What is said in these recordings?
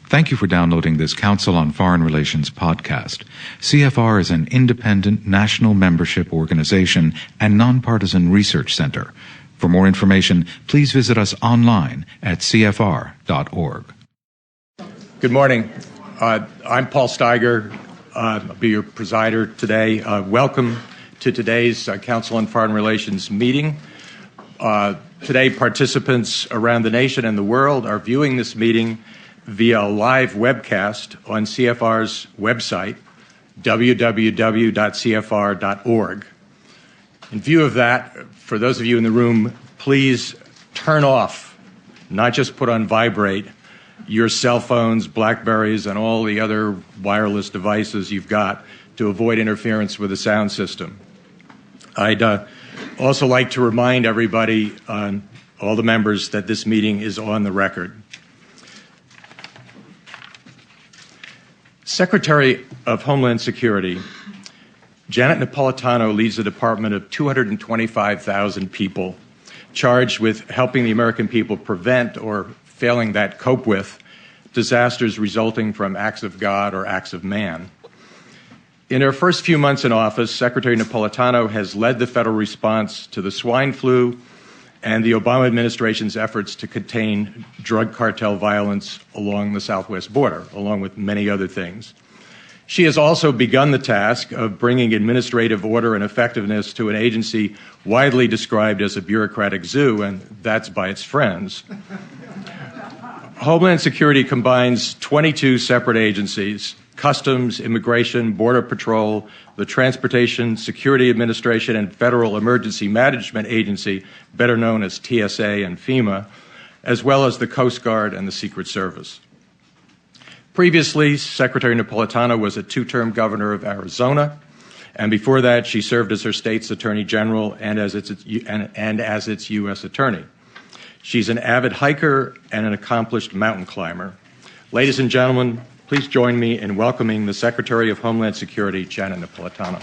Thank you for downloading this Council on Foreign Relations podcast. CFR is an independent national membership organization and nonpartisan research center. For more information, please visit us online at cfr.org. Good morning. I'm Paul Steiger. I'll be your presider today. Welcome to today's Council on Foreign Relations meeting. Today, participants around the nation and the world are viewing this meeting via a live webcast on CFR's website, www.cfr.org. In view of that, for those of you in the room, please turn off, not just put on vibrate, your cell phones, Blackberries, and all the other wireless devices you've got to avoid interference with the sound system. I'd also like to remind everybody, all the members, that this meeting is on the record. Secretary of Homeland Security Janet Napolitano leads the department of 225,000 people charged with helping the American people prevent, or failing that, cope with disasters resulting from acts of God or acts of man. In her first few months in office, Secretary Napolitano has led the federal response to the swine flu and the Obama administration's efforts to contain drug cartel violence along the southwest border, along with many other things. She has also begun the task of bringing administrative order and effectiveness to an agency widely described as a bureaucratic zoo, and that's by its friends. Homeland Security combines 22 separate agencies: Customs, Immigration, Border Patrol, the Transportation Security Administration, and Federal Emergency Management Agency, better known as TSA and FEMA, as well as the Coast Guard and the Secret Service. Previously, Secretary Napolitano was a two-term governor of Arizona, and before that, she served as her state's Attorney General and as its U.S. Attorney. She's an avid hiker and an accomplished mountain climber. Ladies and gentlemen, please join me in welcoming the Secretary of Homeland Security, Janet Napolitano.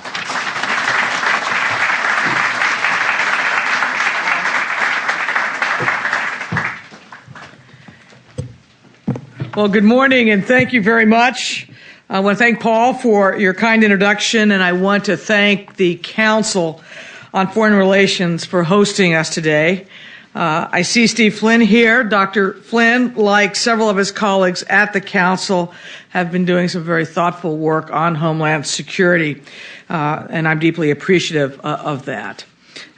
Well, good morning, and thank you very much. I want to thank Paul for your kind introduction, and I want to thank the Council on Foreign Relations for hosting us today. I see Steve Flynn here. Dr. Flynn, like several of his colleagues at the Council, have been doing some very thoughtful work on Homeland Security, and I'm deeply appreciative of that.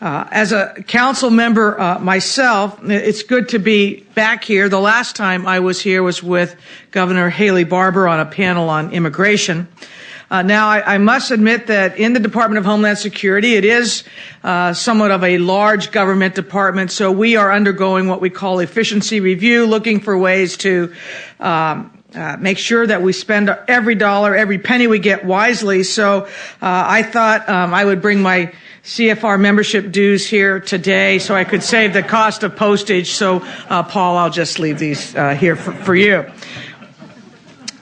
As a Council member myself, it's good to be back here. The last time I was here was with Governor Haley Barbour on a panel on immigration. Now, I must admit that in the Department of Homeland Security, it is somewhat of a large government department, so we are undergoing what we call efficiency review, looking for ways to make sure that we spend every dollar, every penny we get wisely. So I thought I would bring my CFR membership dues here today so I could save the cost of postage. So, Paul, I'll just leave these here for you.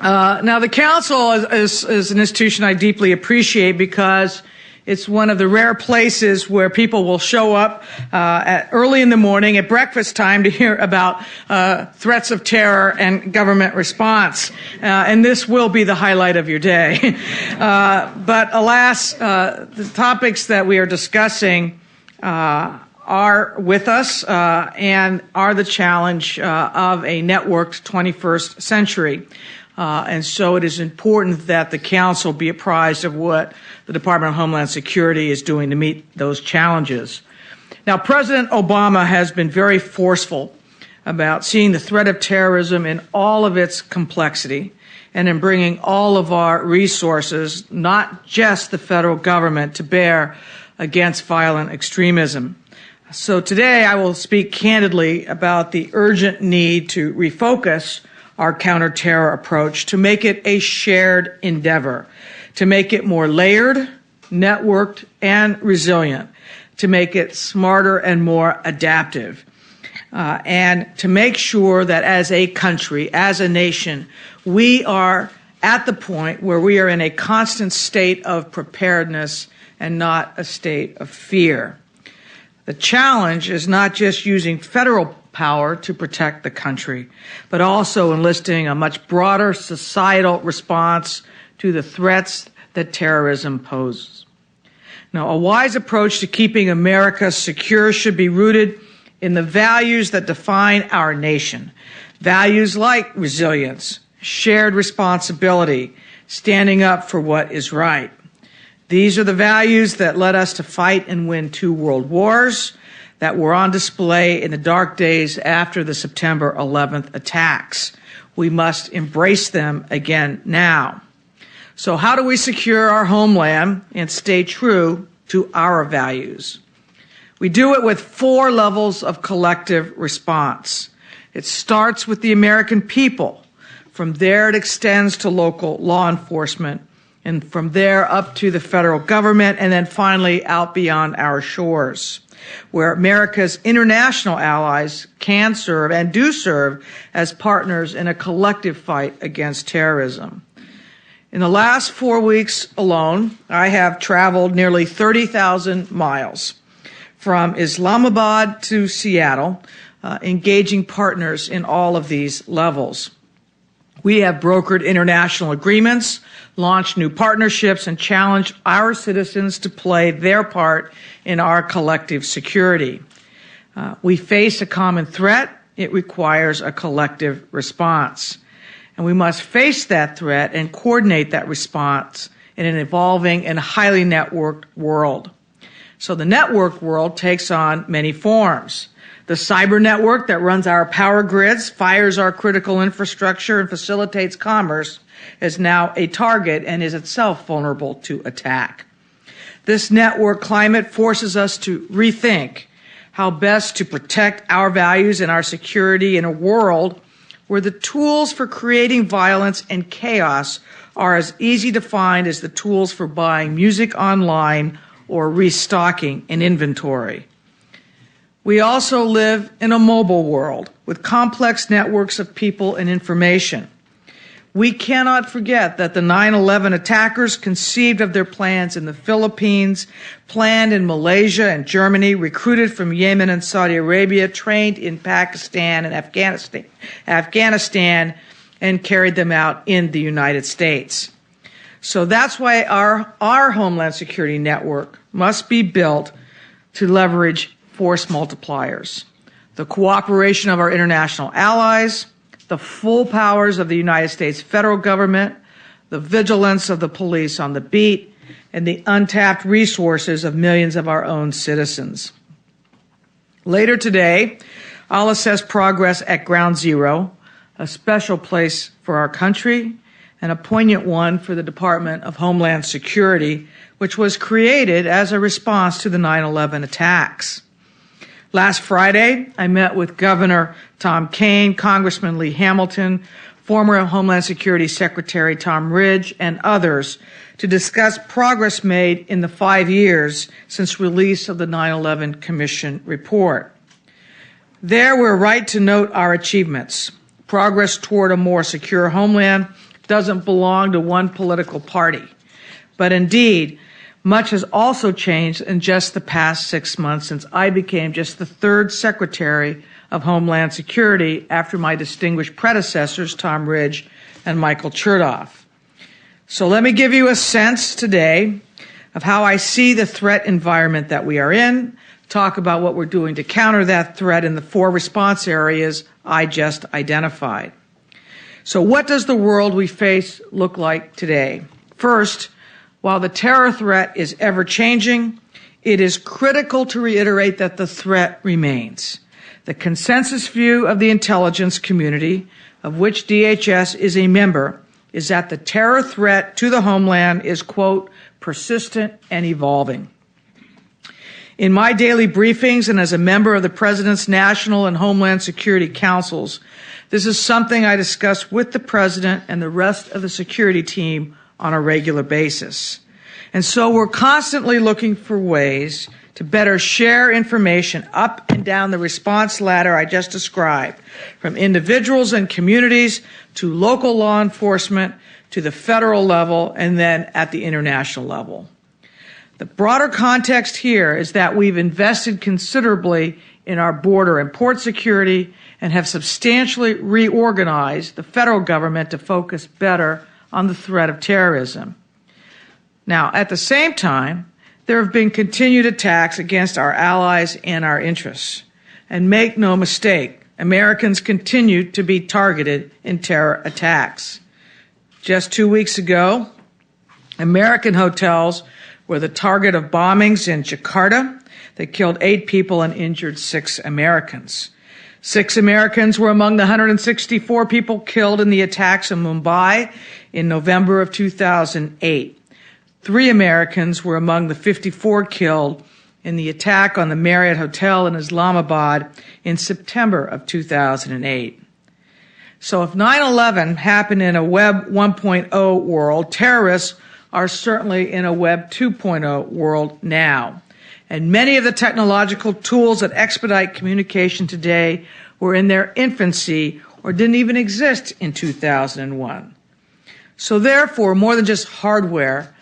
Now, the Council is an institution I deeply appreciate because it's one of the rare places where people will show up early in the morning at breakfast time to hear about threats of terror and government response. And this will be the highlight of your day. But alas, the topics that we are discussing are with us and are the challenge of a networked 21st century. And so it is important that the Council be apprised of what the Department of Homeland Security is doing to meet those challenges. Now, President Obama has been very forceful about seeing the threat of terrorism in all of its complexity and in bringing all of our resources, not just the federal government, to bear against violent extremism. So today I will speak candidly about the urgent need to refocus our counterterror approach to make it a shared endeavor, to make it more layered, networked, and resilient, to make it smarter and more adaptive, and to make sure that as a country, as a nation, we are at the point where we are in a constant state of preparedness and not a state of fear. The challenge is not just using federal power to protect the country, but also enlisting a much broader societal response to the threats that terrorism poses. Now, a wise approach to keeping America secure should be rooted in the values that define our nation. Values like resilience, shared responsibility, standing up for what is right. These are the values that led us to fight and win 2 world wars that were on display in the dark days after the September 11th attacks. We must embrace them again now. So how do we secure our homeland and stay true to our values? We do it with 4 levels of collective response. It starts with the American people. From there, it extends to local law enforcement, and from there up to the federal government, and then finally out beyond our shores, where America's international allies can serve and do serve as partners in a collective fight against terrorism. In the last 4 weeks alone, I have traveled nearly 30,000 miles from Islamabad to Seattle, engaging partners in all of these levels. We have brokered international agreements, launched new partnerships, and challenged our citizens to play their part in our collective security. We face a common threat. It requires a collective response. And we must face that threat and coordinate that response in an evolving and highly networked world. So the networked world takes on many forms. The cyber network that runs our power grids, fires our critical infrastructure, and facilitates commerce is now a target and is itself vulnerable to attack. This network climate forces us to rethink how best to protect our values and our security in a world where the tools for creating violence and chaos are as easy to find as the tools for buying music online or restocking an inventory. We also live in a mobile world with complex networks of people and information. We cannot forget that the 9/11 attackers conceived of their plans in the Philippines, planned in Malaysia and Germany, recruited from Yemen and Saudi Arabia, trained in Pakistan and Afghanistan, and carried them out in the United States. So that's why our Homeland Security network must be built to leverage force multipliers, the cooperation of our international allies, the full powers of the United States federal government, the vigilance of the police on the beat, and the untapped resources of millions of our own citizens. Later today, I'll assess progress at Ground Zero, a special place for our country and a poignant one for the Department of Homeland Security, which was created as a response to the 9/11 attacks. Last Friday, I met with Governor Tom Kean, Congressman Lee Hamilton, former Homeland Security Secretary Tom Ridge, and others to discuss progress made in the 5 years since release of the 9/11 Commission report. There, we're right to note our achievements. Progress toward a more secure homeland doesn't belong to one political party. But indeed, much has also changed in just the past 6 months since I became just the 3rd Secretary of Homeland Security after my distinguished predecessors, Tom Ridge and Michael Chertoff. So let me give you a sense today of how I see the threat environment that we are in, talk about what we're doing to counter that threat in the 4 response areas I just identified. So what does the world we face look like today? First, while the terror threat is ever-changing, it is critical to reiterate that the threat remains. The consensus view of the intelligence community, of which DHS is a member, is that the terror threat to the homeland is, quote, persistent and evolving. In my daily briefings and as a member of the President's National and Homeland Security Councils, this is something I discuss with the President and the rest of the security team on a regular basis. And so we're constantly looking for ways to better share information up and down the response ladder I just described, from individuals and communities to local law enforcement to the federal level and then at the international level. The broader context here is that we've invested considerably in our border and port security and have substantially reorganized the federal government to focus better on the threat of terrorism. Now, at the same time, there have been continued attacks against our allies and our interests. And make no mistake, Americans continue to be targeted in terror attacks. Just 2 weeks ago, American hotels were the target of bombings in Jakarta that killed 8 people and injured 6 Americans. 6 Americans were among the 164 people killed in the attacks in Mumbai in November of 2008. 3 Americans were among the 54 killed in the attack on the Marriott Hotel in Islamabad in September of 2008. So if 9/11 happened in a Web 1.0 world, terrorists are certainly in a Web 2.0 world now. And many of the technological tools that expedite communication today were in their infancy or didn't even exist in 2001. So therefore, more than just hardware,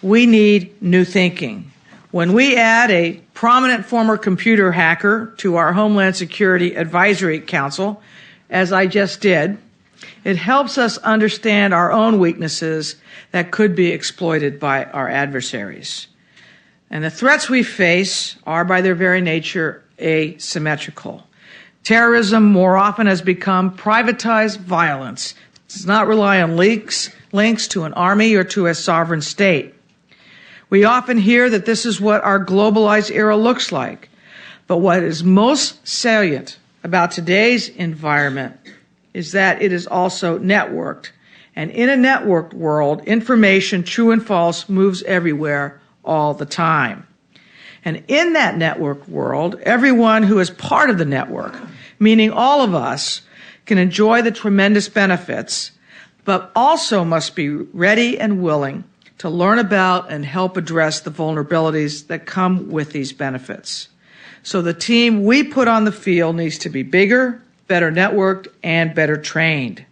we need new thinking. When we add a prominent former computer hacker to our Homeland Security Advisory Council, as I just did, it helps us understand our own weaknesses that could be exploited by our adversaries. And the threats we face are, by their very nature, asymmetrical. Terrorism more often has become privatized violence. It does not rely on links to an army or to a sovereign state. We often hear that this is what our globalized era looks like. But what is most salient about today's environment is that it is also networked. And in a networked world, information, true and false, moves everywhere all the time. And in that networked world, everyone who is part of the network, meaning all of us, can enjoy the tremendous benefits, but also must be ready and willing to learn about and help address the vulnerabilities that come with these benefits. So the team we put on the field needs to be bigger, better networked, and better trained.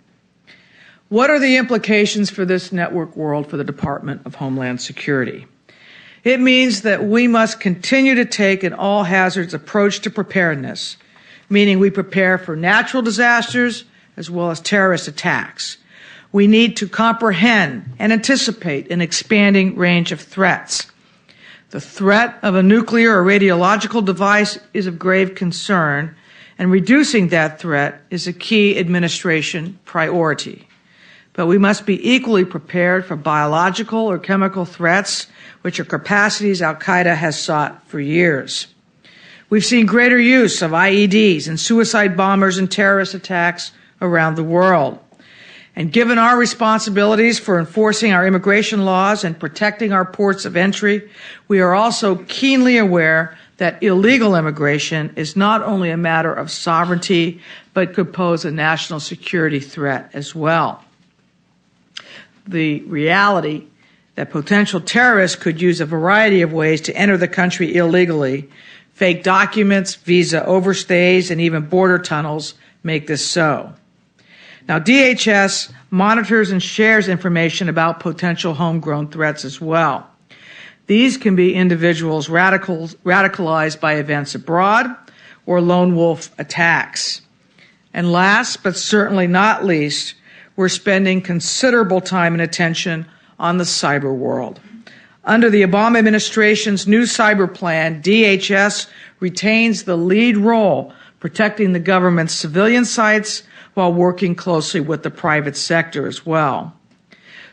What are the implications for this network world for the Department of Homeland Security? It means that we must continue to take an all-hazards approach to preparedness, meaning we prepare for natural disasters as well as terrorist attacks. We need to comprehend and anticipate an expanding range of threats. The threat of a nuclear or radiological device is of grave concern, and reducing that threat is a key administration priority. But we must be equally prepared for biological or chemical threats, which are capacities Al-Qaeda has sought for years. We've seen greater use of IEDs and suicide bombers and terrorist attacks around the world. And given our responsibilities for enforcing our immigration laws and protecting our ports of entry, we are also keenly aware that illegal immigration is not only a matter of sovereignty, but could pose a national security threat as well. The reality that potential terrorists could use a variety of ways to enter the country illegally, fake documents, visa overstays, and even border tunnels make this so. Now, DHS monitors and shares information about potential homegrown threats as well. These can be individuals radicalized by events abroad or lone wolf attacks. And last, but certainly not least, we're spending considerable time and attention on the cyber world. Under the Obama administration's new cyber plan, DHS retains the lead role protecting the government's civilian sites while working closely with the private sector as well.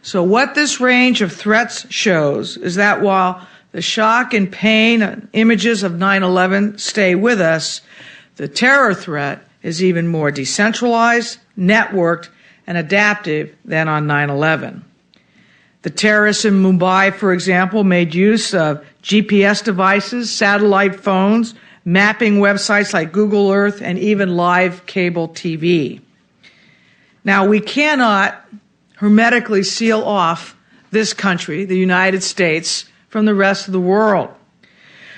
So what this range of threats shows is that while the shock and pain and images of 9/11 stay with us, the terror threat is even more decentralized, networked, and adaptive than on 9/11. The terrorists in Mumbai, for example, made use of GPS devices, satellite phones, mapping websites like Google Earth, and even live cable TV. Now, we cannot hermetically seal off this country, the United States, from the rest of the world.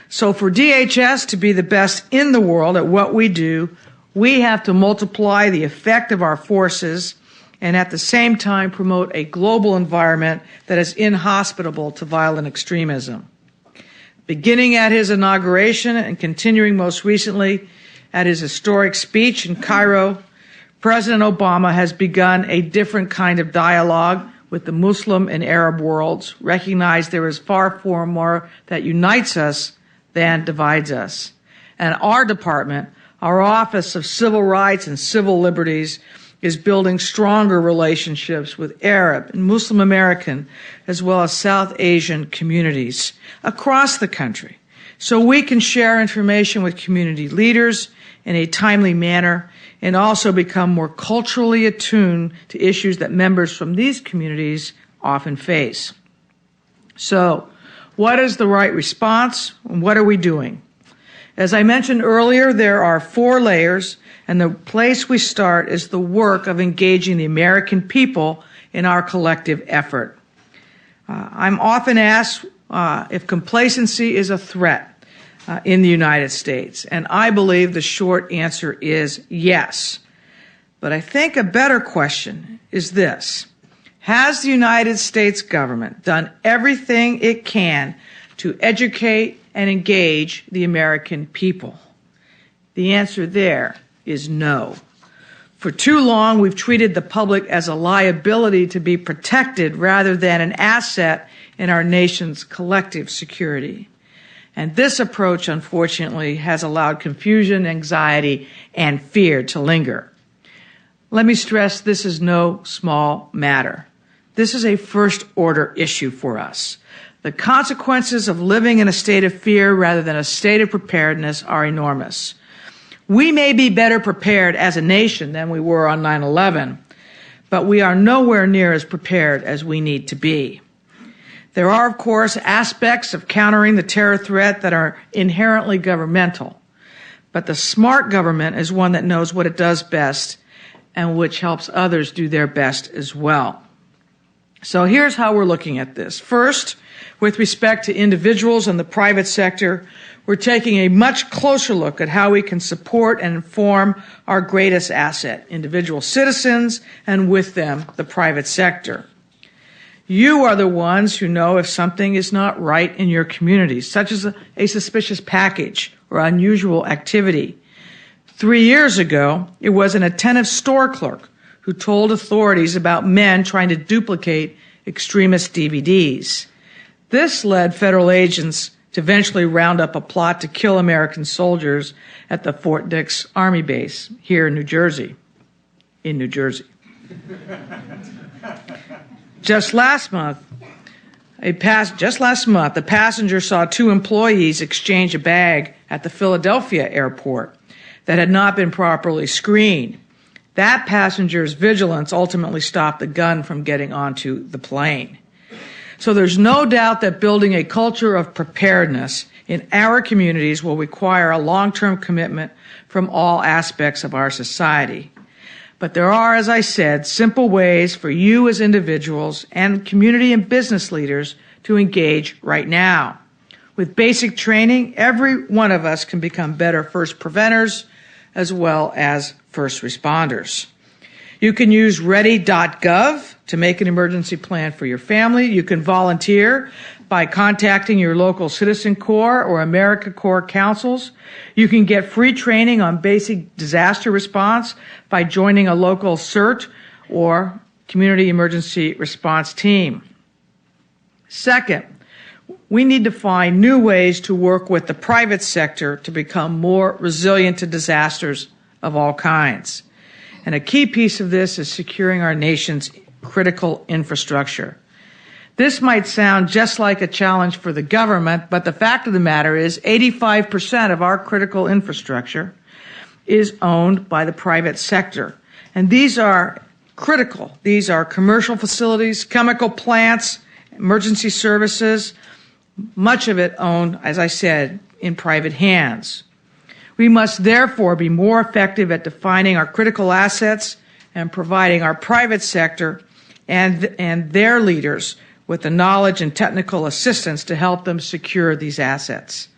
So for DHS to be the best in the world at what we do, we have to multiply the effect of our forces and at the same time promote a global environment that is inhospitable to violent extremism. Beginning at his inauguration and continuing most recently, at his historic speech in Cairo, President Obama has begun a different kind of dialogue with the Muslim and Arab worlds, recognize there is far more that unites us than divides us. And our department, our Office of Civil Rights and Civil Liberties, is building stronger relationships with Arab and Muslim American as well as South Asian communities across the country so we can share information with community leaders in a timely manner and also become more culturally attuned to issues that members from these communities often face. So, what is the right response and what are we doing? As I mentioned earlier, there are 4 layers, and the place we start is the work of engaging the American people in our collective effort. I'm often asked if complacency is a threat in the United States, and I believe the short answer is yes. But I think a better question is this: has the United States government done everything it can to educate and engage the American people? The answer there is no. For too long, we've treated the public as a liability to be protected rather than an asset in our nation's collective security. And this approach, unfortunately, has allowed confusion, anxiety, and fear to linger. Let me stress this is no small matter. This is a first-order issue for us. The consequences of living in a state of fear rather than a state of preparedness are enormous. We may be better prepared as a nation than we were on 9/11, but we are nowhere near as prepared as we need to be. There are, of course, aspects of countering the terror threat that are inherently governmental, but the smart government is one that knows what it does best and which helps others do their best as well. So here's how we're looking at this. First, with respect to individuals in the private sector, we're taking a much closer look at how we can support and inform our greatest asset, individual citizens, and with them, the private sector. You are the ones who know if something is not right in your community, such as a suspicious package or unusual activity. 3 years ago, it was an attentive store clerk who told authorities about men trying to duplicate extremist DVDs. This led federal agents to eventually round up a plot to kill American soldiers at the Fort Dix Army base here in New Jersey. Just last month, the passenger saw 2 employees exchange a bag at the Philadelphia airport that had not been properly screened. That passenger's vigilance ultimately stopped the gun from getting onto the plane. So there's no doubt that building a culture of preparedness in our communities will require a long-term commitment from all aspects of our society. But there are, as I said, simple ways for you as individuals and community and business leaders to engage right now. With basic training, every one of us can become better first preventers as well as first responders. You can use ready.gov to make an emergency plan for your family. You can volunteer by contacting your local Citizen Corps or AmeriCorps councils. You can get free training on basic disaster response by joining a local CERT or Community Emergency Response Team. Second, we need to find new ways to work with the private sector to become more resilient to disasters of all kinds. And a key piece of this is securing our nation's critical infrastructure. This might sound just like a challenge for the government, but the fact of the matter is 85% of our critical infrastructure is owned by the private sector. And these are critical. These are commercial facilities, chemical plants, emergency services, much of it owned, as I said, in private hands. We must therefore be more effective at defining our critical assets and providing our private sector and their leaders with the knowledge and technical assistance to help them secure these assets.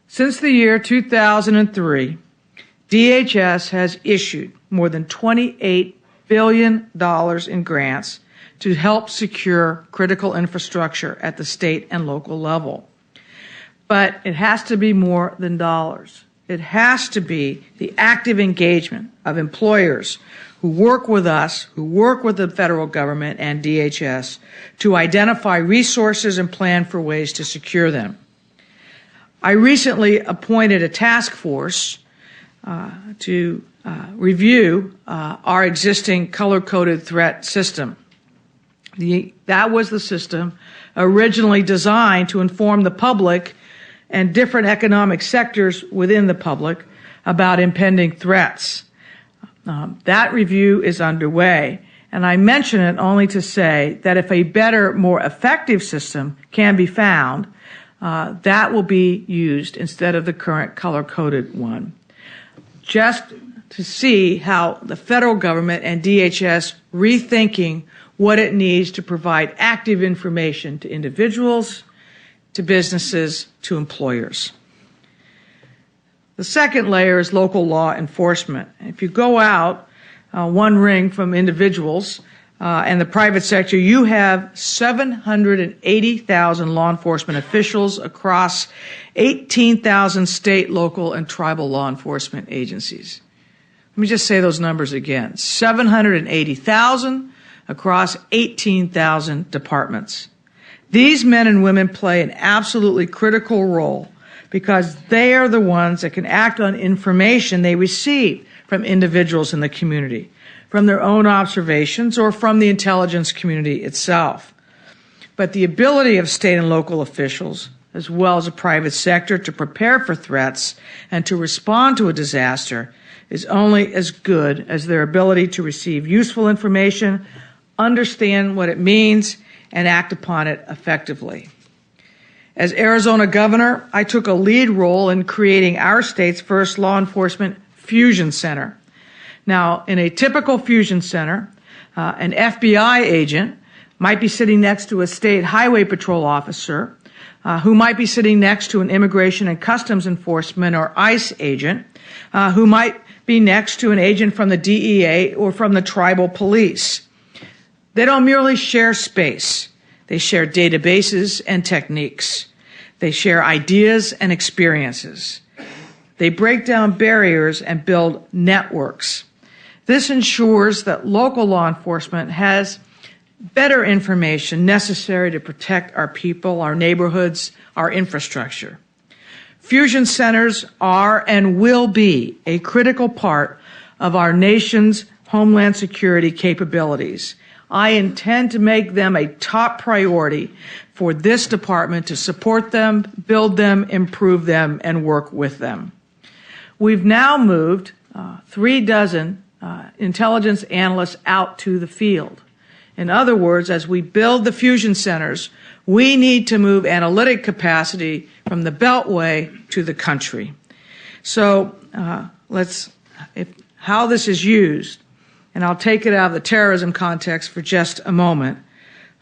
Since the year 2003, DHS has issued more than $28 billion in grants to help secure critical infrastructure at the state and local level. But it has to be more than dollars. It has to be the active engagement of employers who work with us, who work with the federal government and DHS to identify resources and plan for ways to secure them. I recently appointed a task force to review our existing color-coded threat system. That was the system originally designed to inform the public and different economic sectors within the public about impending threats. That review is underway, and I mention it only to say that if a better, more effective system can be found, that will be used instead of the current color-coded one. Just to see how the federal government and DHS rethinking what it needs to provide active information to individuals, to businesses, to employers. The second layer is local law enforcement. If you go out one ring from individuals and the private sector, you have 780,000 law enforcement officials across 18,000 state, local, and tribal law enforcement agencies. Let me just say those numbers again. 780,000 across 18,000 departments. These men and women play an absolutely critical role because they are the ones that can act on information they receive from individuals in the community, from their own observations or from the intelligence community itself. But the ability of state and local officials, as well as the private sector, to prepare for threats and to respond to a disaster is only as good as their ability to receive useful information, understand what it means, and act upon it effectively. As Arizona governor, I took a lead role in creating our state's first law enforcement fusion center. Now, in a typical fusion center, an FBI agent might be sitting next to a state highway patrol officer, who might be sitting next to an immigration and customs enforcement or ICE agent, who might be next to an agent from the DEA or from the tribal police. They don't merely share space. They share databases and techniques. They share ideas and experiences. They break down barriers and build networks. This ensures that local law enforcement has better information necessary to protect our people, our neighborhoods, our infrastructure. Fusion centers are and will be a critical part of our nation's homeland security capabilities. I intend to make them a top priority for this department to support them, build them, improve them, and work with them. We've now moved 36 intelligence analysts out to the field. In other words, as we build the fusion centers, we need to move analytic capacity from the Beltway to the country. So how this is used, and I'll take it out of the terrorism context for just a moment,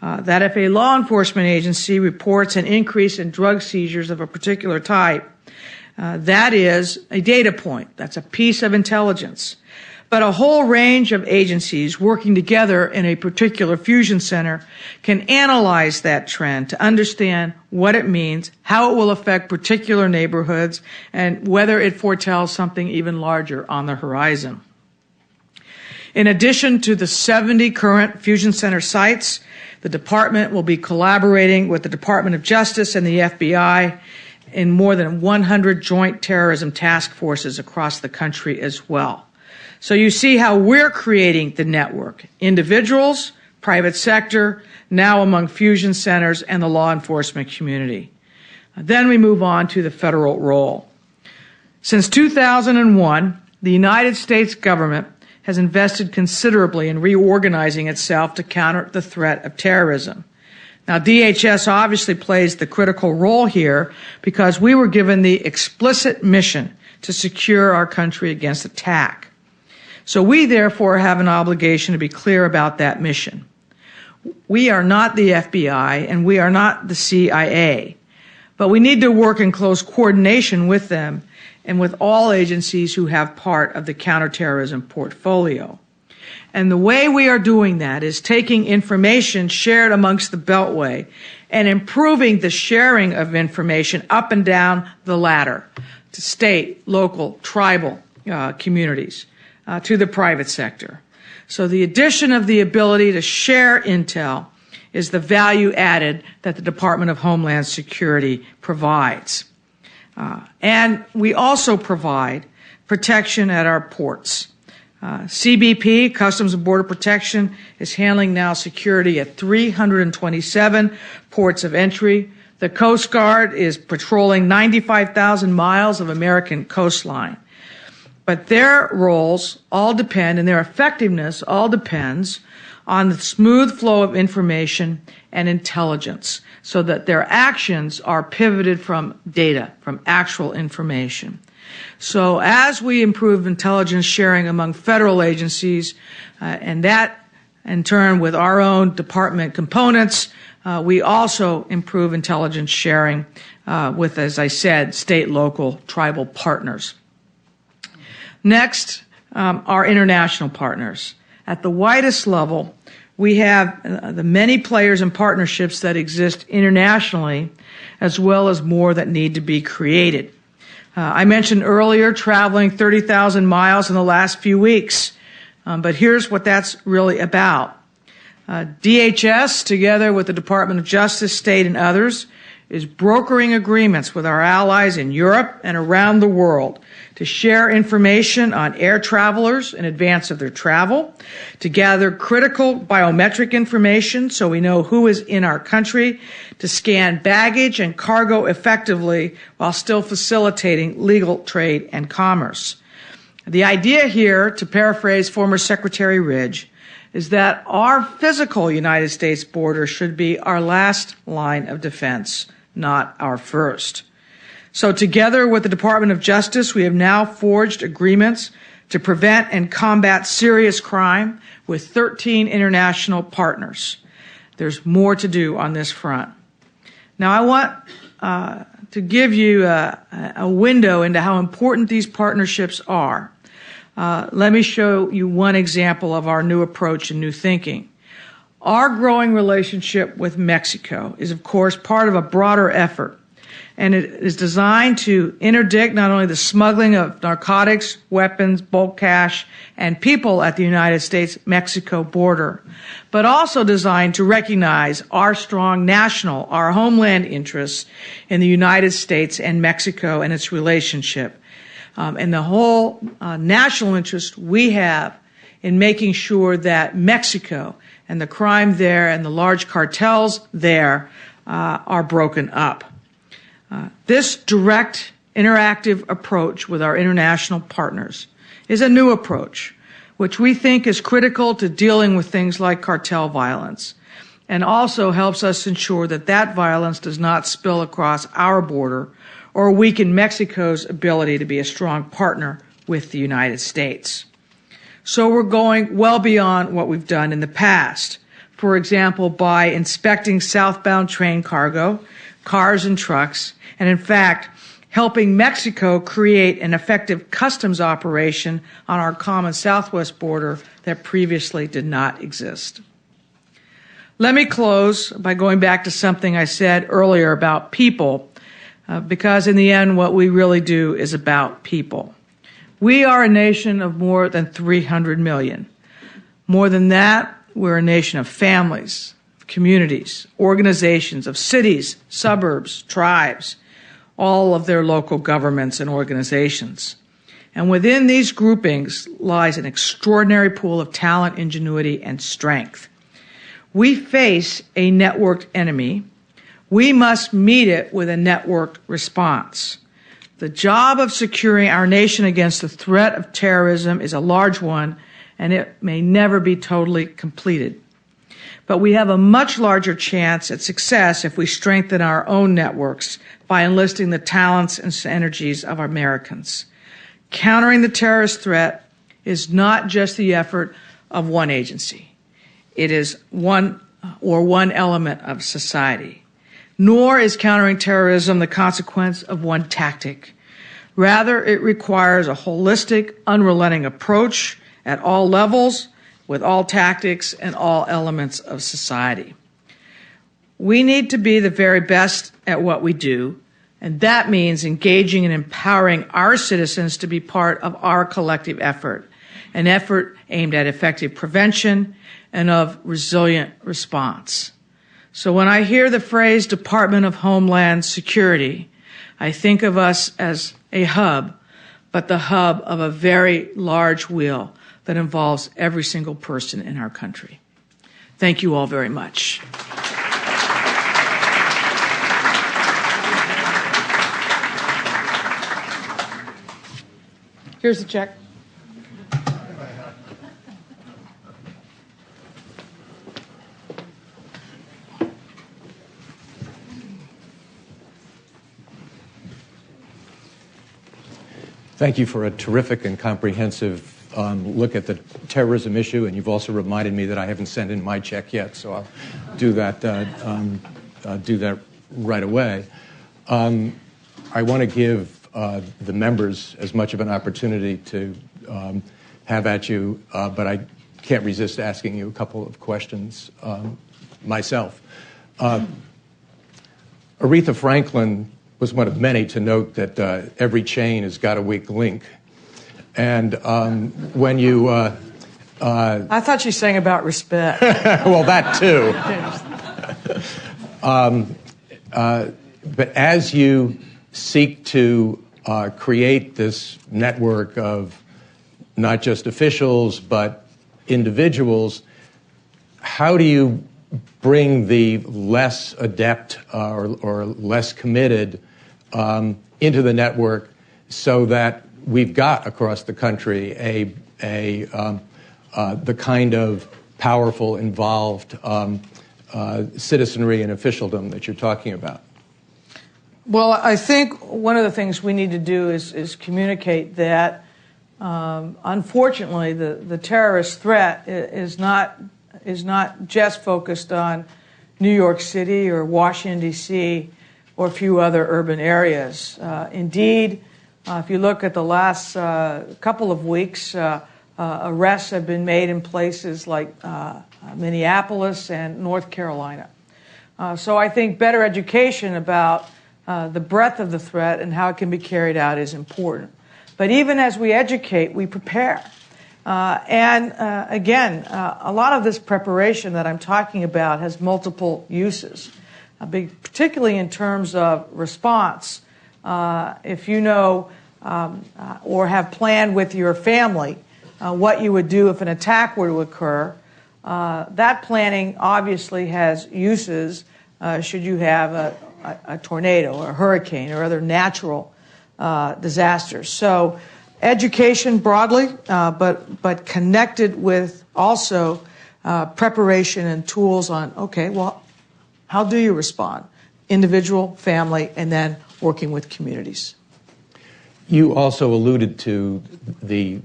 that if a law enforcement agency reports an increase in drug seizures of a particular type, that is a data point. That's a piece of intelligence. But a whole range of agencies working together in a particular fusion center can analyze that trend to understand what it means, how it will affect particular neighborhoods, and whether it foretells something even larger on the horizon. In addition to the 70 current fusion center sites, the department will be collaborating with the Department of Justice and the FBI in more than 100 joint terrorism task forces across the country as well. So you see how we're creating the network. Individuals, private sector, now among fusion centers and the law enforcement community. Then we move on to the federal role. Since 2001, the United States government has invested considerably in reorganizing itself to counter the threat of terrorism. Now, DHS obviously plays the critical role here because we were given the explicit mission to secure our country against attack. So we, therefore, have an obligation to be clear about that mission. We are not the FBI and we are not the CIA, but we need to work in close coordination with them and with all agencies who have part of the counterterrorism portfolio. And the way we are doing that is taking information shared amongst the Beltway and improving the sharing of information up and down the ladder to state, local, tribal communities, to the private sector. So the addition of the ability to share intel is the value added that the Department of Homeland Security provides. And we also provide protection at our ports. CBP, Customs and Border Protection, is handling now security at 327 ports of entry. The Coast Guard is patrolling 95,000 miles of American coastline. But their roles all depend, and their effectiveness all depends on the smooth flow of information and intelligence, so that their actions are pivoted from data, from actual information. So as we improve intelligence sharing among federal agencies, and that in turn with our own department components, we also improve intelligence sharing with, as I said, state, local, tribal partners. Next, our international partners. At the widest level, we have the many players and partnerships that exist internationally, as well as more that need to be created. I mentioned earlier traveling 30,000 miles in the last few weeks, but here's what that's really about. DHS, together with the Department of Justice, state, and others, is brokering agreements with our allies in Europe and around the world to share information on air travelers in advance of their travel, to gather critical biometric information so we know who is in our country, to scan baggage and cargo effectively while still facilitating legal trade and commerce. The idea here, to paraphrase former Secretary Ridge, is that our physical United States border should be our last line of defense, not our first. So together with the Department of Justice, we have now forged agreements to prevent and combat serious crime with 13 international partners. There's more to do on this front. Now I want to give you a window into how important these partnerships are. Let me show you one example of our new approach and new thinking. Our growing relationship with Mexico is, of course, part of a broader effort, and it is designed to interdict not only the smuggling of narcotics, weapons, bulk cash, and people at the United States-Mexico border, but also designed to recognize our strong national, our homeland interests in the United States and Mexico and its relationship, and the whole national interest we have in making sure that Mexico and the crime there and the large cartels there are broken up. This direct, interactive approach with our international partners is a new approach, which we think is critical to dealing with things like cartel violence, and also helps us ensure that that violence does not spill across our border or weaken Mexico's ability to be a strong partner with the United States. So we're going well beyond what we've done in the past. For example, by inspecting southbound train cargo, cars and trucks, and in fact, helping Mexico create an effective customs operation on our common southwest border that previously did not exist. Let me close by going back to something I said earlier about people, because in the end, what we really do is about people. We are a nation of more than 300 million. More than that, we're a nation of families, of communities, organizations, of cities, suburbs, tribes, all of their local governments and organizations. And within these groupings lies an extraordinary pool of talent, ingenuity, and strength. We face a networked enemy. We must meet it with a networked response. The job of securing our nation against the threat of terrorism is a large one, and it may never be totally completed. But we have a much larger chance at success if we strengthen our own networks by enlisting the talents and energies of Americans. Countering the terrorist threat is not just the effort of one agency. It is one element of society. Nor is countering terrorism the consequence of one tactic. Rather, it requires a holistic, unrelenting approach at all levels, with all tactics and all elements of society. We need to be the very best at what we do, And that means engaging and empowering our citizens to be part of our collective effort, an effort aimed at effective prevention and of resilient response. So when I hear the phrase Department of Homeland Security, I think of us as a hub, but the hub of a very large wheel that involves every single person in our country. Thank you all very much. Here's the check. Thank you for a terrific and comprehensive look at the terrorism issue, and you've also reminded me that I haven't sent in my check yet, so I'll do that right away. I want to give the members as much of an opportunity to have at you, but I can't resist asking you a couple of questions myself. Aretha Franklin was one of many to note that every chain has got a weak link. And when you... I thought she sang about respect. Well, that too. But as you seek to create this network of not just officials, but individuals, how do you bring the less adept or less committed into the network so that we've got across the country the kind of powerful, involved citizenry and officialdom that you're talking about? Well, I think one of the things we need to do is communicate that, unfortunately, the terrorist threat is not just focused on New York City or Washington, D.C., or a few other urban areas. Indeed, if you look at the last couple of weeks, arrests have been made in places like Minneapolis and North Carolina. So I think better education about the breadth of the threat and how it can be carried out is important. But even as we educate, we prepare. Again, a lot of this preparation that I'm talking about has multiple uses, particularly in terms of response. If you know or have planned with your family what you would do if an attack were to occur, that planning obviously has uses should you have a tornado or a hurricane or other natural disasters. So education broadly, but connected with also preparation and tools on, okay, well, how do you respond? Individual, family, and then working with communities. You also alluded to the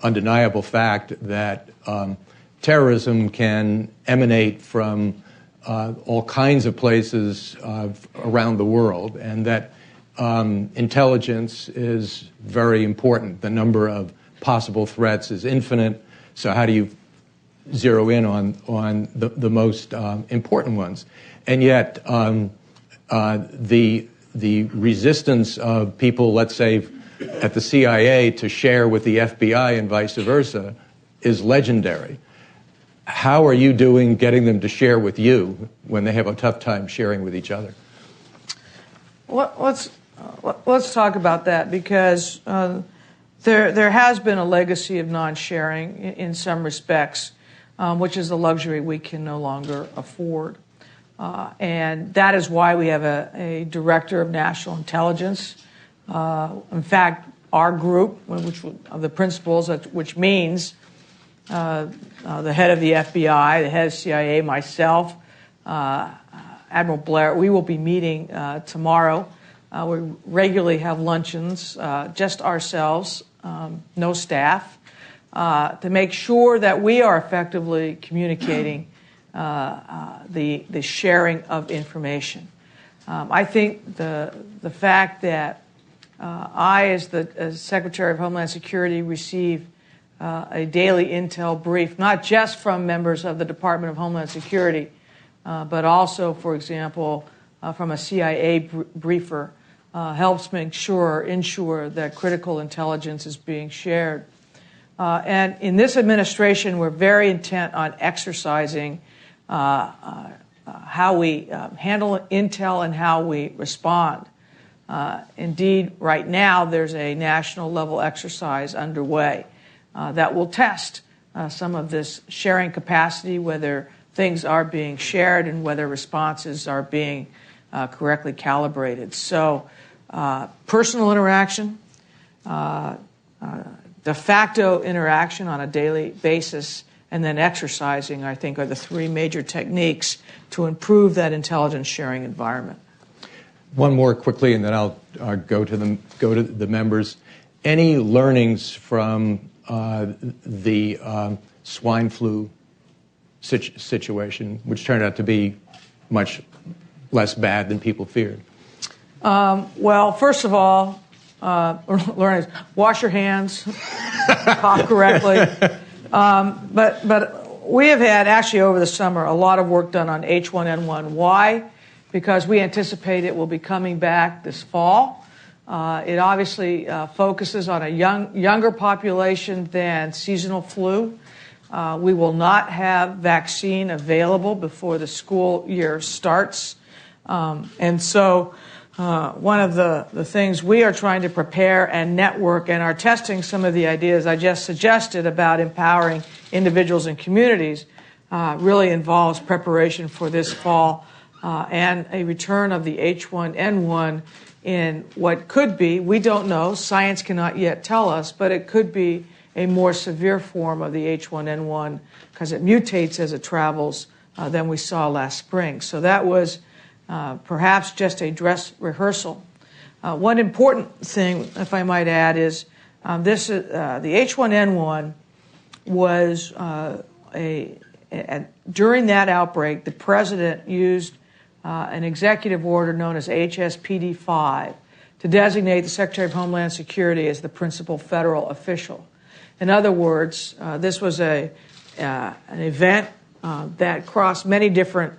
undeniable fact that terrorism can emanate from all kinds of places around the world, and that intelligence is very important. The number of possible threats is infinite, so how do you zero in on the most important ones? And yet the resistance of people, let's say, at the CIA to share with the FBI and vice versa is legendary. How are you doing getting them to share with you when they have a tough time sharing with each other? Let's talk about that, because there has been a legacy of non-sharing in some respects, which is a luxury we can no longer afford. And that is why we have a director of national intelligence. In fact, our group, which of the principals, which means the head of the FBI, the head of CIA, myself, Admiral Blair, we will be meeting tomorrow. We regularly have luncheons, just ourselves, no staff, to make sure that we are effectively communicating the sharing of information. I think the fact that I, as Secretary of Homeland Security, receive a daily intel brief, not just from members of the Department of Homeland Security, but also, for example, from a CIA briefer helps ensure that critical intelligence is being shared. And in this administration, we're very intent on exercising how we handle intel and how we respond. Indeed, right now, there's a national level exercise underway that will test some of this sharing capacity, whether things are being shared and whether responses are being correctly calibrated. So personal interaction, de facto interaction on a daily basis, and then exercising, I think, are the three major techniques to improve that intelligence sharing environment. One more quickly, and then I'll go to the members. Any learnings from the swine flu situation, which turned out to be much less bad than people feared? Well, first of all, learn wash your hands, cough correctly. But we have had, actually over the summer, a lot of work done on H1N1. Why? Because we anticipate it will be coming back this fall. It obviously focuses on a younger population than seasonal flu. We will not have vaccine available before the school year starts. And so one of the things we are trying to prepare and network and are testing some of the ideas I just suggested about empowering individuals and communities really involves preparation for this fall and a return of the H1N1 in what could be, we don't know, science cannot yet tell us, but it could be a more severe form of the H1N1 because it mutates as it travels than we saw last spring. So that was perhaps just a dress rehearsal. One important thing, if I might add, is the H1N1 was during that outbreak, the president used an executive order known as HSPD 5 to designate the Secretary of Homeland Security as the principal federal official. In other words, this was an event that crossed many different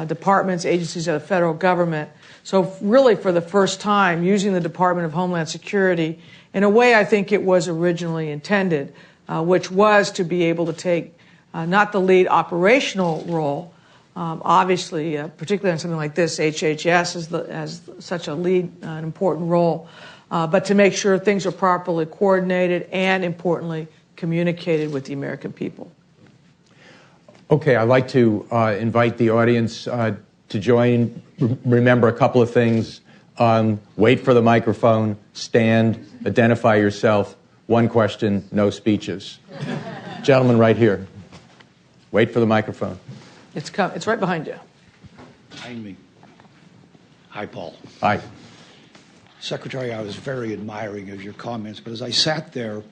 departments, agencies of the federal government. So really for the first time, using the Department of Homeland Security in a way I think it was originally intended, which was to be able to take not the lead operational role, obviously, particularly on something like this, HHS has such a lead, an important role, but to make sure things are properly coordinated and, importantly, communicated with the American people. Okay, I'd like to invite the audience to join. Remember a couple of things. Wait for the microphone, stand, identify yourself, one question, no speeches. Gentleman right here. Wait for the microphone. It's right behind you. Behind me. Hi, Paul. Hi. Secretary, I was very admiring of your comments, but as I sat there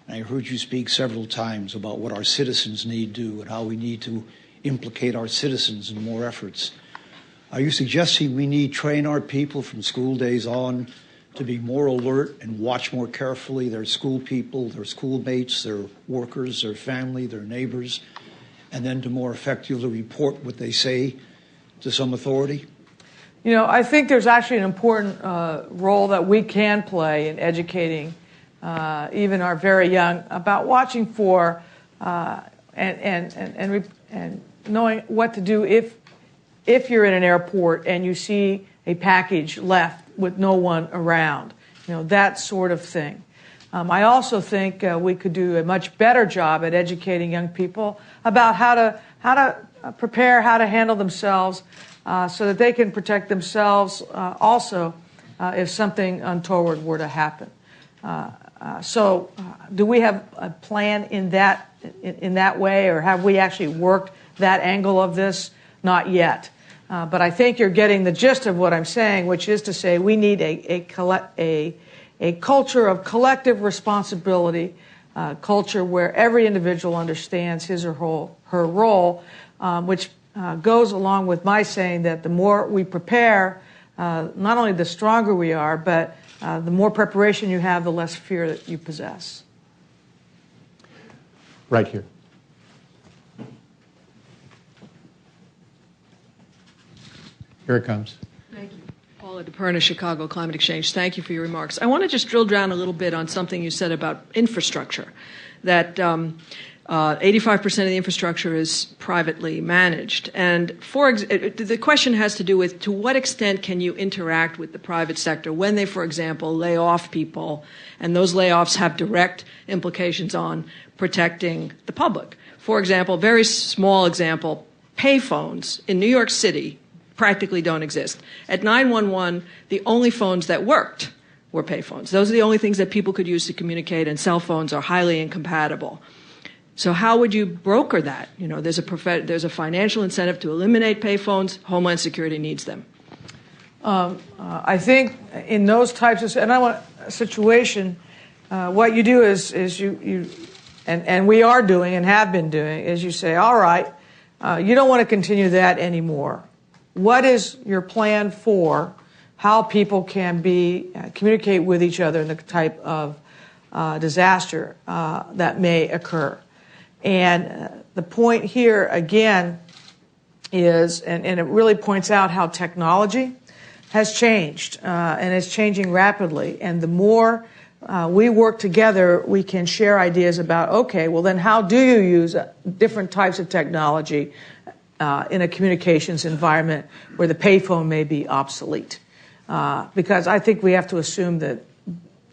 and I heard you speak several times about what our citizens need to do and how we need to implicate our citizens in more efforts, are you suggesting we need to train our people from school days on to be more alert and watch more carefully their school people, their schoolmates, their workers, their family, their neighbors, and then to more effectively report what they say to some authority? You know, I think there's actually an important role that we can play in educating even our very young about watching for and knowing what to do if you're in an airport and you see a package left with no one around. You know, that sort of thing. I also think we could do a much better job at educating young people about how to prepare, how to handle themselves, so that they can protect themselves also if something untoward were to happen. So, do we have a plan in that way, or have we actually worked that angle of this? Not yet. But I think you're getting the gist of what I'm saying, which is to say we need a culture of collective responsibility, culture where every individual understands his or her role, which goes along with my saying that the more we prepare, not only the stronger we are, but the more preparation you have, the less fear that you possess. Right here. Here it comes. Paula DePerna, Chicago Climate Exchange. Thank you for your remarks. I want to just drill down a little bit on something you said about infrastructure, that 85% of the infrastructure is privately managed. And the question has to do with, to what extent can you interact with the private sector when they, for example, lay off people, and those layoffs have direct implications on protecting the public. For example, very small example, payphones in New York City practically don't exist. At 911, the only phones that worked were payphones. Those are the only things that people could use to communicate, and cell phones are highly incompatible. So how would you broker that? You know, there's a financial incentive to eliminate payphones. Homeland Security needs them. I think in those types of, and I want a situation, what you do is you and we are doing and have been doing, is you say, all right, you don't want to continue that anymore. What is your plan for how people can communicate with each other in the type of disaster that may occur? And the point here, again, is, and it really points out how technology has changed, and it's changing rapidly. And the more we work together, we can share ideas about, okay, well then how do you use different types of technology in a communications environment where the payphone may be obsolete? Because I think we have to assume that,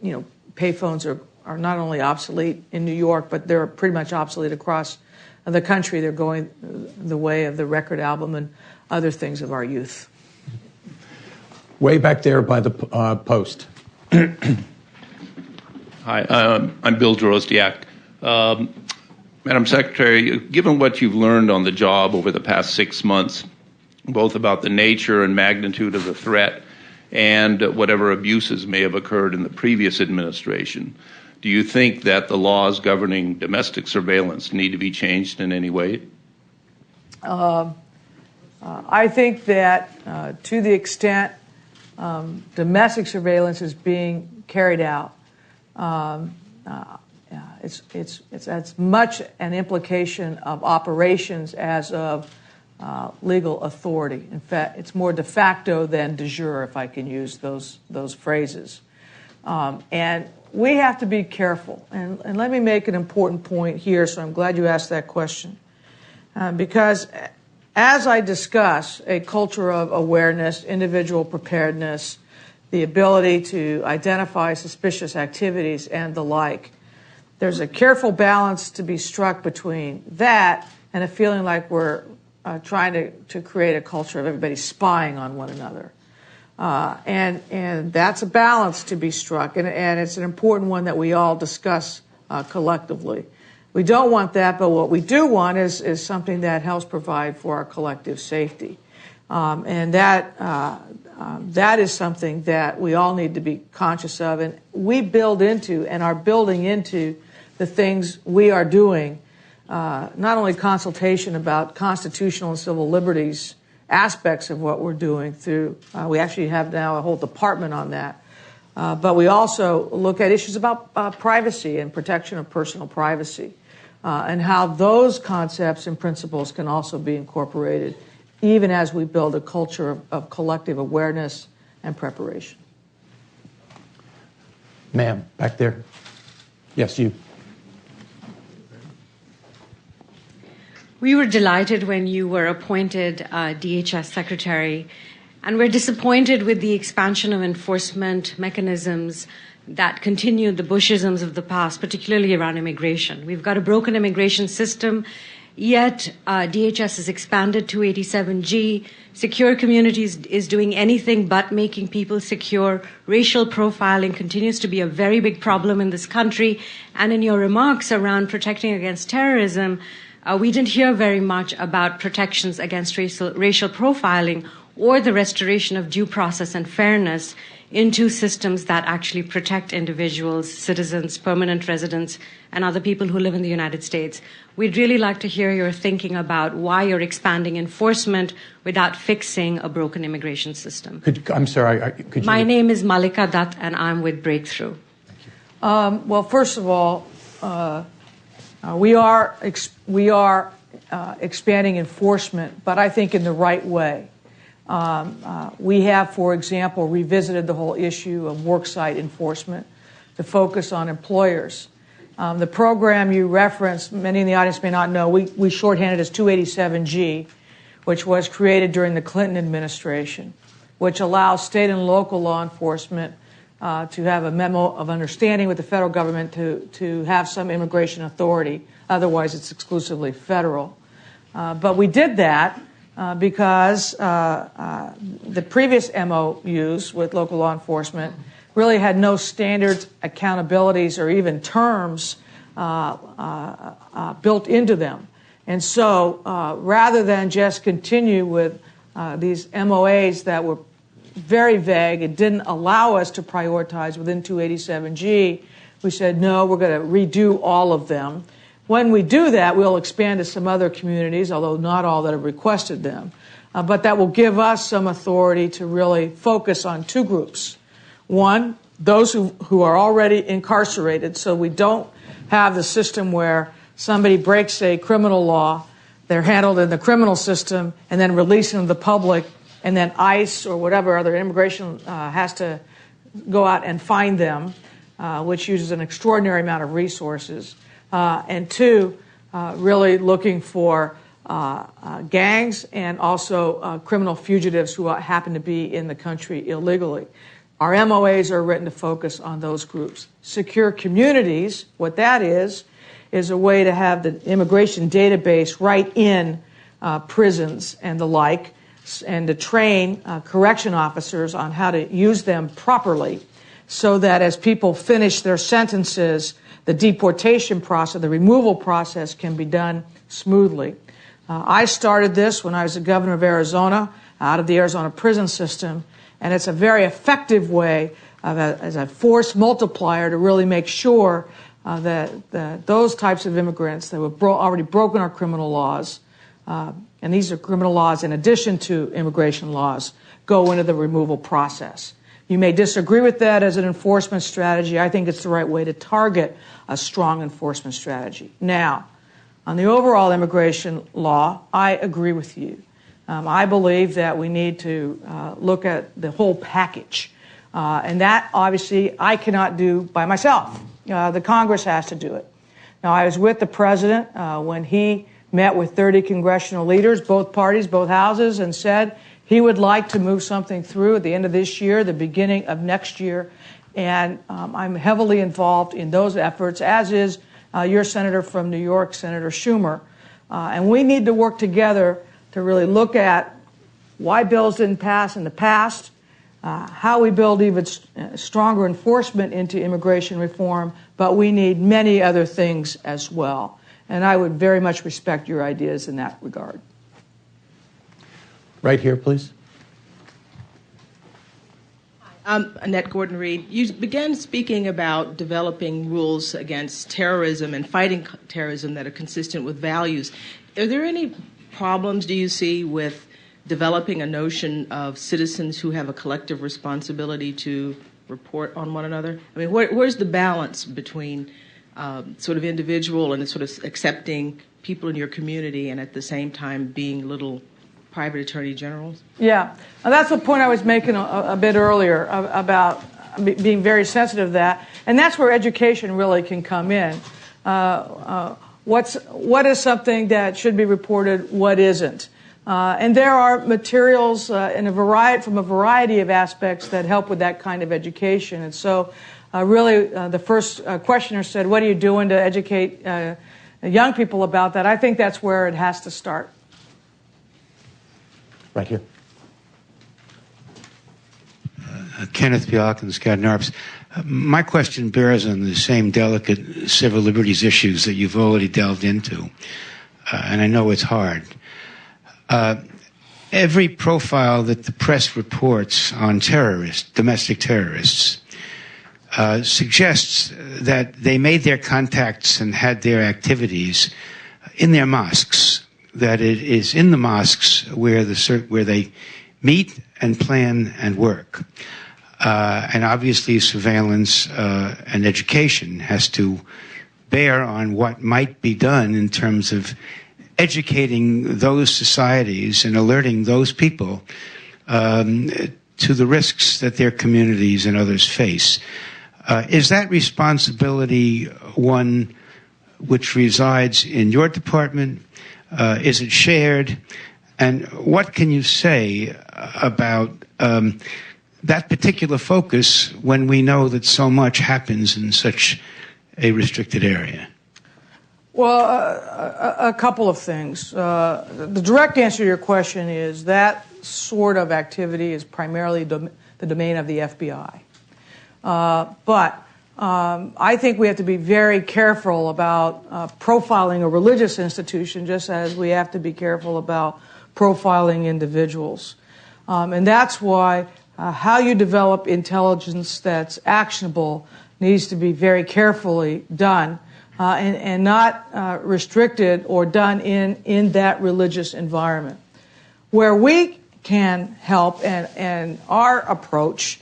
you know, payphones are not only obsolete in New York, but they're pretty much obsolete across the country. They're going the way of the record album and other things of our youth. Way back there by the post. Hi, I'm Bill Drozdiak. Madam Secretary, given what you've learned on the job over the past 6 months, both about the nature and magnitude of the threat and whatever abuses may have occurred in the previous administration, do you think that the laws governing domestic surveillance need to be changed in any way? I think that to the extent domestic surveillance is being carried out, it's as much an implication of operations as of legal authority. In fact, it's more de facto than de jure, if I can use those phrases. And we have to be careful. And let me make an important point here, so I'm glad you asked that question. Because as I discuss a culture of awareness, individual preparedness, the ability to identify suspicious activities and the like, there's a careful balance to be struck between that and a feeling like we're trying to create a culture of everybody spying on one another. And that's a balance to be struck, and it's an important one that we all discuss collectively. We don't want that, but what we do want is something that helps provide for our collective safety. And that is something that we all need to be conscious of, and we build into and are building into the things we are doing, not only consultation about constitutional and civil liberties aspects of what we're doing through, we actually have now a whole department on that, but we also look at issues about privacy and protection of personal privacy, and how those concepts and principles can also be incorporated even as we build a culture of collective awareness and preparation. Ma'am, back there. Yes, you. We were delighted when you were appointed DHS Secretary, and we're disappointed with the expansion of enforcement mechanisms that continued the Bushisms of the past, particularly around immigration. We've got a broken immigration system, yet DHS has expanded 287G. Secure Communities is doing anything but making people secure. Racial profiling continues to be a very big problem in this country. And in your remarks around protecting against terrorism, we didn't hear very much about protections against racial profiling or the restoration of due process and fairness into systems that actually protect individuals, citizens, permanent residents, and other people who live in the United States. We'd really like to hear your thinking about why you're expanding enforcement without fixing a broken immigration system. I'm sorry, could you... My name is Malika Dutt, and I'm with Breakthrough. Well, first of all, we are expanding enforcement, but I think in the right way. We have, for example, revisited the whole issue of worksite enforcement to focus on employers. The program you referenced, many in the audience may not know, we shorthanded as 287G, which was created during the Clinton administration, which allows state and local law enforcement to have a memo of understanding with the federal government to have some immigration authority. Otherwise, it's exclusively federal. But we did that because the previous MOUs with local law enforcement really had no standards, accountabilities, or even terms built into them. And so rather than just continue with these MOAs that were very vague, it didn't allow us to prioritize within 287G, we said, no, we're going to redo all of them. When we do that, we'll expand to some other communities, although not all that have requested them. But that will give us some authority to really focus on two groups. One, those who are already incarcerated, so we don't have the system where somebody breaks a criminal law, they're handled in the criminal system, and then released into the public, and then ICE or whatever other immigration has to go out and find them, which uses an extraordinary amount of resources. And two, really looking for gangs and also criminal fugitives who happen to be in the country illegally. Our MOAs are written to focus on those groups. Secure communities, what that is a way to have the immigration database right in prisons and the like, and to train correction officers on how to use them properly so that as people finish their sentences, the deportation process, the removal process can be done smoothly. I started this when I was the governor of Arizona, out of the Arizona prison system, and it's a very effective way as a force multiplier to really make sure that those types of immigrants that have already broken our criminal laws, and these are criminal laws in addition to immigration laws, go into the removal process. You may disagree with that as an enforcement strategy. I think it's the right way to target a strong enforcement strategy. Now, on the overall immigration law, I agree with you. I believe that we need to look at the whole package. And that, obviously, I cannot do by myself. The Congress has to do it. Now, I was with the president when he met with 30 congressional leaders, both parties, both houses, and said he would like to move something through at the end of this year, the beginning of next year. And I'm heavily involved in those efforts, as is your senator from New York, Senator Schumer. And we need to work together to really look at why bills didn't pass in the past, how we build even stronger enforcement into immigration reform, but we need many other things as well. And I would very much respect your ideas in that regard. Right here, please. I'm Annette Gordon-Reed. You began speaking about developing rules against terrorism and fighting terrorism that are consistent with values. Are there any problems, do you see, with developing a notion of citizens who have a collective responsibility to report on one another? I mean, where's the balance between sort of individual and sort of accepting people in your community and at the same time being little private attorney generals? Yeah, that's the point I was making a bit earlier about being very sensitive to that, and that's where education really can come in. What is something that should be reported? What isn't? And there are materials from a variety of aspects that help with that kind of education. And so, really, the first questioner said, "What are you doing to educate young people about that?" I think that's where it has to start. Right here. Kenneth Bjork and Scott Narps. My question bears on the same delicate civil liberties issues that you've already delved into, and I know it's hard. Every profile that the press reports on terrorists, domestic terrorists, suggests that they made their contacts and had their activities in their mosques, that it is in the mosques where they meet and plan and work. And obviously surveillance and education has to bear on what might be done in terms of educating those societies and alerting those people to the risks that their communities and others face. Is that responsibility one which resides in your department? Is it shared? And what can you say about that particular focus when we know that so much happens in such a restricted area? Well, a couple of things. The direct answer to your question is that sort of activity is primarily the domain of the FBI. But I think we have to be very careful about profiling a religious institution, just as we have to be careful about profiling individuals. And that's why how you develop intelligence that's actionable needs to be very carefully done. And not restricted or done in that religious environment. Where we can help, and our approach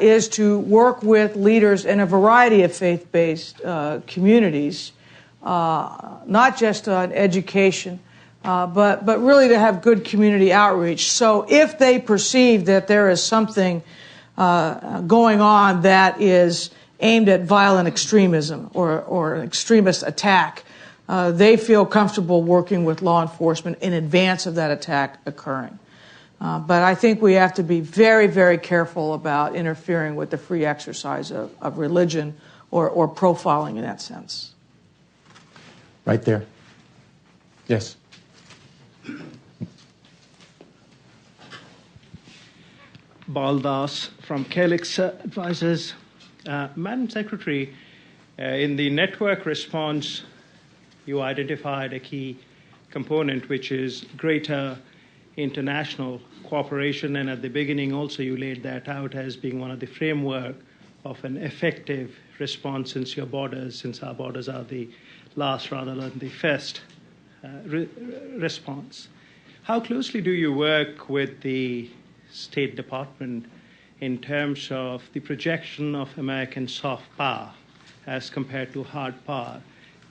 is to work with leaders in a variety of faith-based communities, not just on education, but really to have good community outreach. So if they perceive that there is something going on that is aimed at violent extremism or an extremist attack, they feel comfortable working with law enforcement in advance of that attack occurring. But I think we have to be very, very careful about interfering with the free exercise of religion or profiling in that sense. Right there. Yes. Baldas from Calyx Advisors. Madam Secretary, in the network response, you identified a key component, which is greater international cooperation, and at the beginning also you laid that out as being one of the framework of an effective response since our borders are the last rather than the first response. How closely do you work with the State Department in terms of the projection of American soft power as compared to hard power,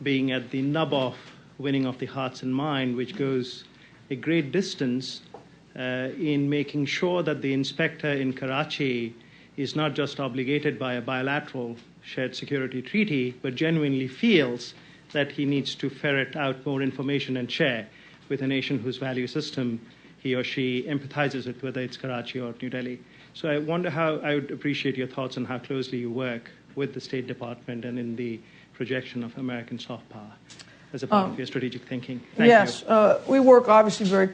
being at the nub of winning of the hearts and mind, which goes a great distance in making sure that the inspector in Karachi is not just obligated by a bilateral shared security treaty, but genuinely feels that he needs to ferret out more information and share with a nation whose value system he or she empathizes with, whether it's Karachi or New Delhi. So I wonder how, I would appreciate your thoughts on how closely you work with the State Department and in the projection of American soft power as a part of your strategic thinking. Thank you. We work obviously very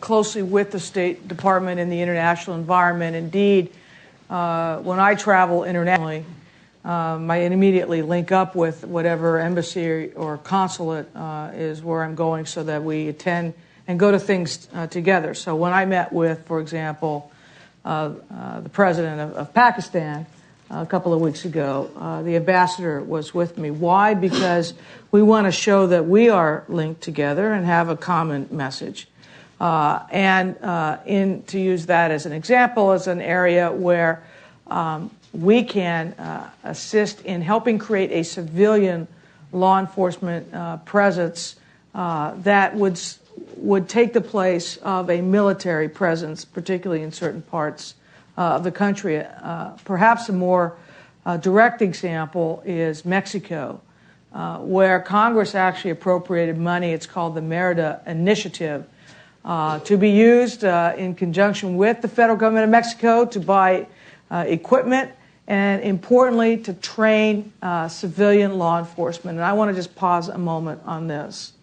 closely with the State Department in the international environment. Indeed, when I travel internationally, I immediately link up with whatever embassy or consulate is where I'm going so that we attend and go to things together. So when I met with, for example, the president of Pakistan a couple of weeks ago, the ambassador was with me. Why? Because we want to show that we are linked together and have a common message. To use that as an example, as an area where we can assist in helping create a civilian law enforcement presence that would take the place of a military presence, particularly in certain parts of the country. Perhaps a more direct example is Mexico, where Congress actually appropriated money. It's called the Merida Initiative, to be used in conjunction with the federal government of Mexico to buy equipment and, importantly, to train civilian law enforcement. And I want to just pause a moment on this.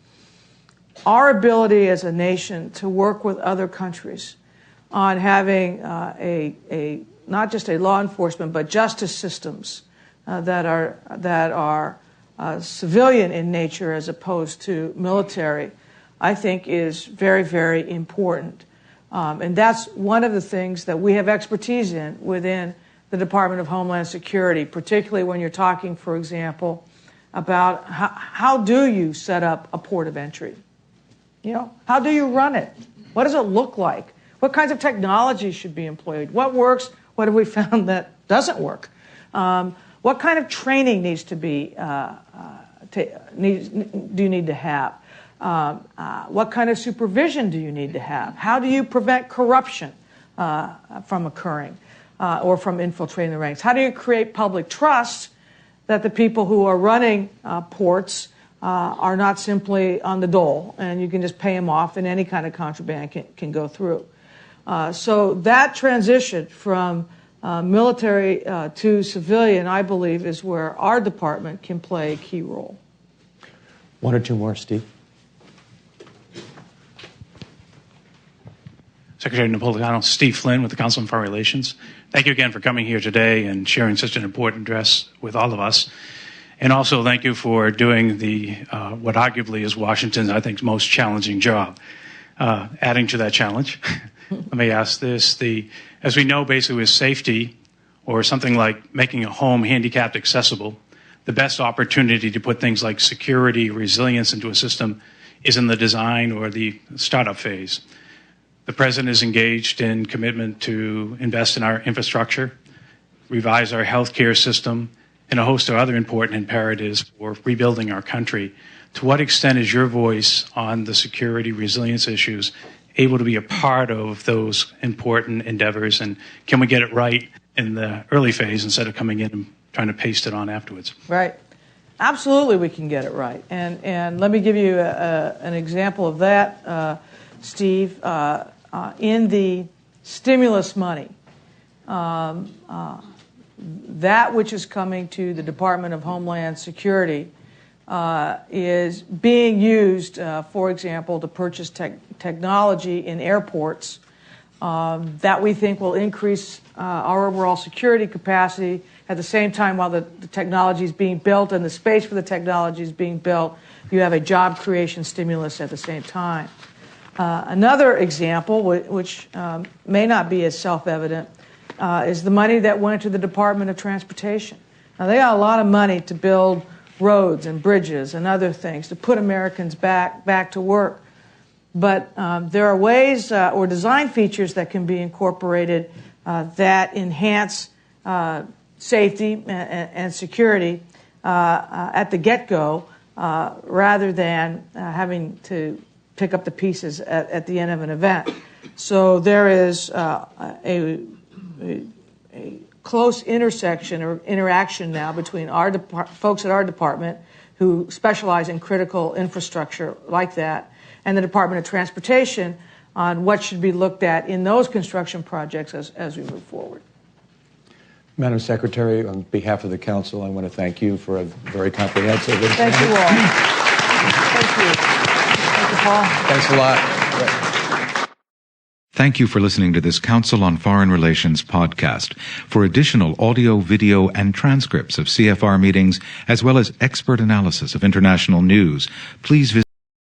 Our ability as a nation to work with other countries on having not just a law enforcement but justice systems that are civilian in nature as opposed to military, I think is very, very important. And that's one of the things that we have expertise in within the Department of Homeland Security, particularly when you're talking, for example, about how do you set up a port of entry? You know, how do you run it? What does it look like? What kinds of technology should be employed? What works? What have we found that doesn't work? What kind of training needs to be do you need to have? What kind of supervision do you need to have? How do you prevent corruption? from occurring or from infiltrating the ranks? How do you create public trust that the people who are running ports are not simply on the dole and you can just pay them off and any kind of contraband can go through? So that transition from military to civilian, I believe, is where our department can play a key role. One or two more, Steve. Secretary Napolitano, Steve Flynn with the Council on Foreign Relations. Thank you again for coming here today and sharing such an important address with all of us. And also thank you for doing the what arguably is Washington's, I think, most challenging job. Adding to that challenge, let me ask this. As we know, basically with safety or something like making a home handicapped accessible, the best opportunity to put things like security, resilience into a system is in the design or the startup phase. The President is engaged in commitment to invest in our infrastructure, revise our healthcare system, and a host of other important imperatives for rebuilding our country. To what extent is your voice on the security resilience issues able to be a part of those important endeavors, and can we get it right in the early phase instead of coming in and trying to paste it on afterwards? Right. Absolutely we can get it right. And let me give you an example of that, Steve. In the stimulus money, that which is coming to the Department of Homeland Security is being used, for example, to purchase technology in airports that we think will increase our overall security capacity at the same time while the technology is being built and the space for the technology is being built. You have a job creation stimulus at the same time. Another example, which may not be as self-evident, is the money that went to the Department of Transportation. Now, they got a lot of money to build roads and bridges and other things, to put Americans back to work. But there are ways or design features that can be incorporated that enhance safety and security at the get-go rather than having to pick up the pieces at the end of an event. So there is a close intersection or interaction now between our folks at our department who specialize in critical infrastructure like that and the Department of Transportation on what should be looked at in those construction projects as we move forward. Madam Secretary, on behalf of the Council, I want to thank you for a very comprehensive. Thank you all. Thank you. Thank you, Paul. Thanks a lot. Thank you for listening to this Council on Foreign Relations podcast. For additional audio, video, and transcripts of CFR meetings, as well as expert analysis of international news, please visit